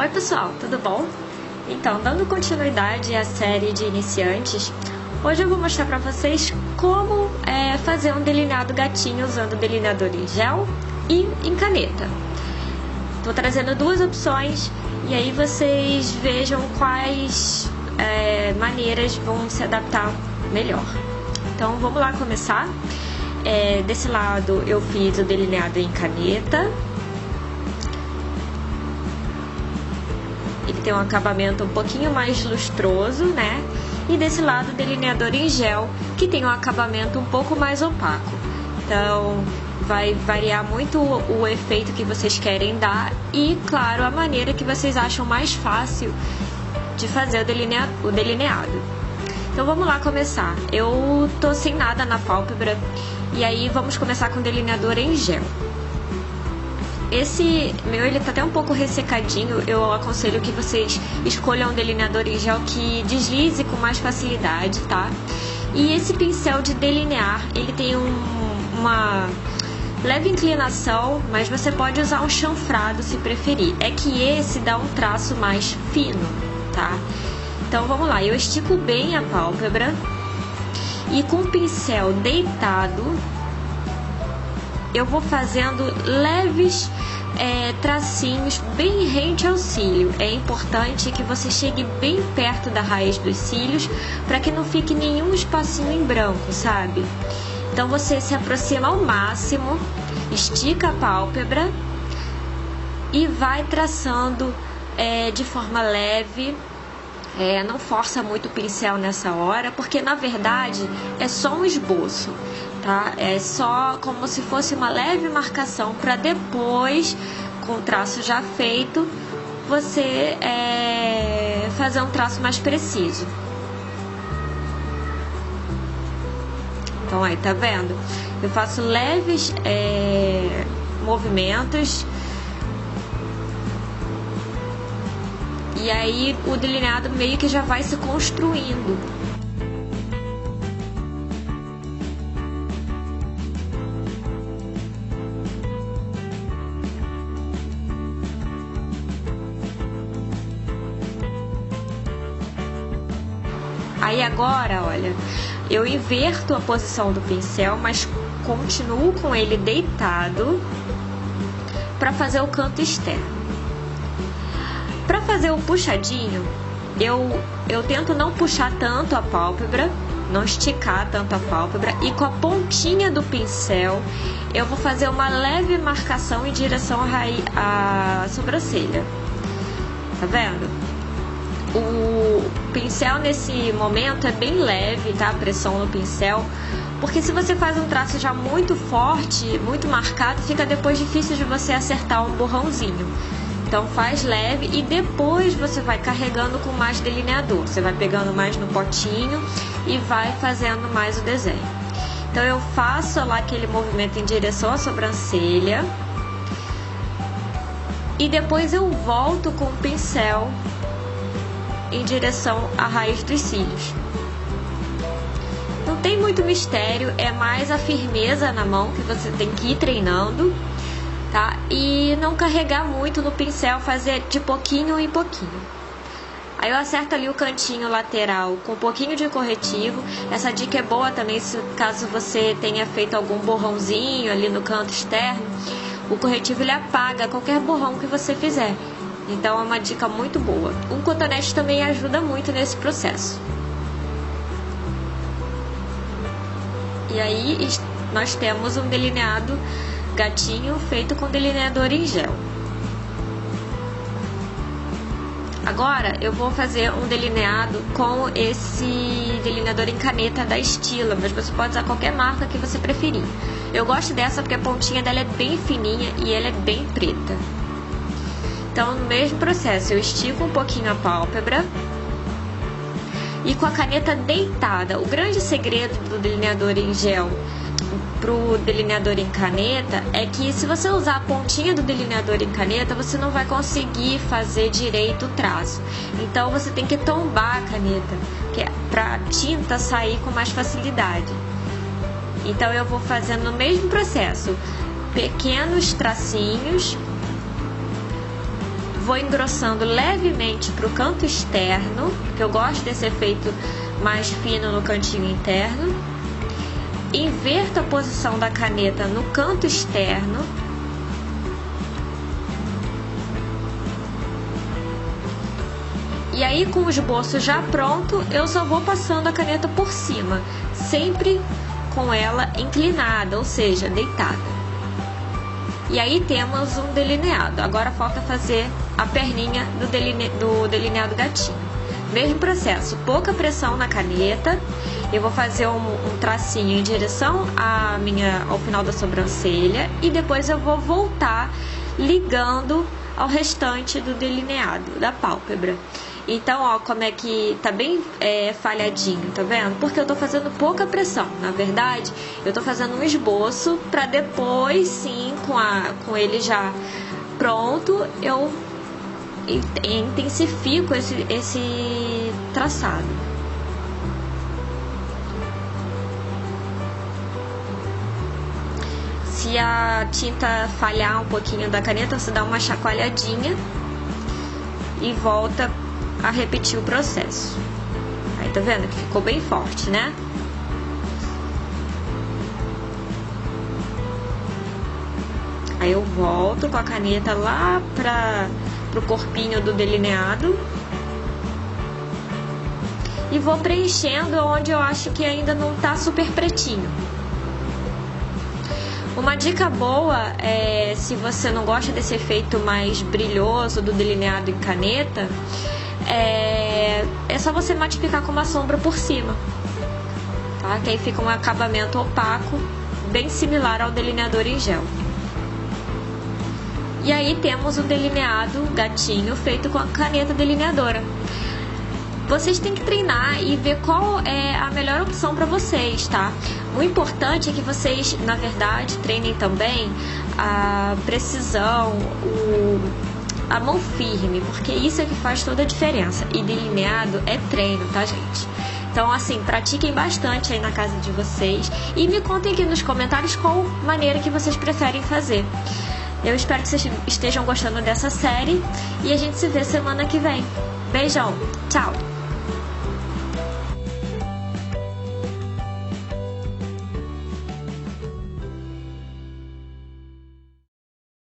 Oi pessoal, tudo bom? Então, dando continuidade à série de iniciantes, hoje eu vou mostrar para vocês como fazer um delineado gatinho usando delineador em gel e em caneta. Estou trazendo duas opções e aí vocês vejam quais maneiras vão se adaptar melhor. Então vamos lá começar. Desse lado eu fiz o delineado em caneta. Ele tem um acabamento um pouquinho mais lustroso, né? E desse lado o delineador em gel, que tem um acabamento um pouco mais opaco. Então vai variar muito o efeito que vocês querem dar e, claro, a maneira que vocês acham mais fácil de fazer o delineado. Então vamos lá começar. Eu tô sem nada na pálpebra e aí vamos começar com o delineador em gel. Esse meu, ele tá até um pouco ressecadinho, eu aconselho que vocês escolham um delineador em gel que deslize com mais facilidade, tá? E esse pincel de delinear, ele tem uma leve inclinação, mas você pode usar um chanfrado se preferir. É que esse dá um traço mais fino, tá? Então vamos lá, eu estico bem a pálpebra e com o pincel deitado eu vou fazendo leves tracinhos bem rente ao cílio. É importante que você chegue bem perto da raiz dos cílios para que não fique nenhum espacinho em branco, sabe? Então você se aproxima ao máximo, estica a pálpebra e vai traçando de forma leve. Não força muito o pincel nessa hora, porque na verdade é só um esboço, tá? É só como se fosse uma leve marcação para depois, com o traço já feito, você fazer um traço mais preciso. Então aí, tá vendo? Eu faço leves movimentos. E aí o delineado meio que já vai se construindo. Aí agora, olha, eu inverto a posição do pincel, mas continuo com ele deitado para fazer o canto externo. Para fazer o puxadinho, eu tento não puxar tanto a pálpebra, não esticar tanto a pálpebra, e com a pontinha do pincel eu vou fazer uma leve marcação em direção à sobrancelha. Tá vendo? O pincel nesse momento é bem leve, tá? A pressão no pincel, porque se você faz um traço já muito forte, muito marcado, fica depois difícil de você acertar um borrãozinho. Então faz leve e depois você vai carregando com mais delineador. Você vai pegando mais no potinho e vai fazendo mais o desenho. Então eu faço lá aquele movimento em direção à sobrancelha. E depois eu volto com o pincel em direção à raiz dos cílios. Não tem muito mistério, é mais a firmeza na mão que você tem que ir treinando. Tá? E não carregar muito no pincel, fazer de pouquinho em pouquinho. Aí eu acerto ali o cantinho lateral com um pouquinho de corretivo. Essa dica é boa também se caso você tenha feito algum borrãozinho ali no canto externo. O corretivo ele apaga qualquer borrão que você fizer. Então é uma dica muito boa. Um cotonete também ajuda muito nesse processo. E aí nós temos um delineado gatinho feito com delineador em gel. Agora eu vou fazer um delineado com esse delineador em caneta da Stila, mas você pode usar qualquer marca que você preferir. Eu gosto dessa porque a pontinha dela é bem fininha e ela é bem preta. Então no mesmo processo eu estico um pouquinho a pálpebra e com a caneta deitada. O grande segredo do delineador em gel pro delineador em caneta é que se você usar a pontinha do delineador em caneta, você não vai conseguir fazer direito o traço. Então você tem que tombar a caneta, que é para a tinta sair com mais facilidade. Então eu vou fazendo no mesmo processo, pequenos tracinhos, vou engrossando levemente para o canto externo, que eu gosto desse efeito mais fino no cantinho interno. Inverto a posição da caneta no canto externo. E aí, com o esboço já pronto, eu só vou passando a caneta por cima, sempre com ela inclinada, ou seja, deitada. E aí temos um delineado. Agora falta fazer a perninha do delineado gatinho. Mesmo processo, pouca pressão na caneta. Eu vou fazer um tracinho em direção ao final da sobrancelha e depois eu vou voltar ligando ao restante do delineado da pálpebra. Então, ó, como é que tá bem falhadinho, tá vendo? Porque eu tô fazendo pouca pressão. Na verdade, eu tô fazendo um esboço para depois, sim, com ele já pronto, eu intensifico esse traçado. Se a tinta falhar um pouquinho da caneta, você dá uma chacoalhadinha e volta a repetir o processo. Aí tá vendo que ficou bem forte, né? Aí eu volto com a caneta lá pro corpinho do delineado e vou preenchendo onde eu acho que ainda não tá super pretinho. Uma dica boa é, se você não gosta desse efeito mais brilhoso do delineado em caneta, é só você matificar com uma sombra por cima, tá? Que aí fica um acabamento opaco, bem similar ao delineador em gel. E aí temos o delineado gatinho feito com a caneta delineadora. Vocês têm que treinar e ver qual é a melhor opção para vocês, tá? O importante é que vocês, na verdade, treinem também a precisão, a mão firme, porque isso é que faz toda a diferença. E delineado é treino, tá, gente? Então, assim, pratiquem bastante aí na casa de vocês e me contem aqui nos comentários qual maneira que vocês preferem fazer. Eu espero que vocês estejam gostando dessa série e a gente se vê semana que vem. Beijão, tchau!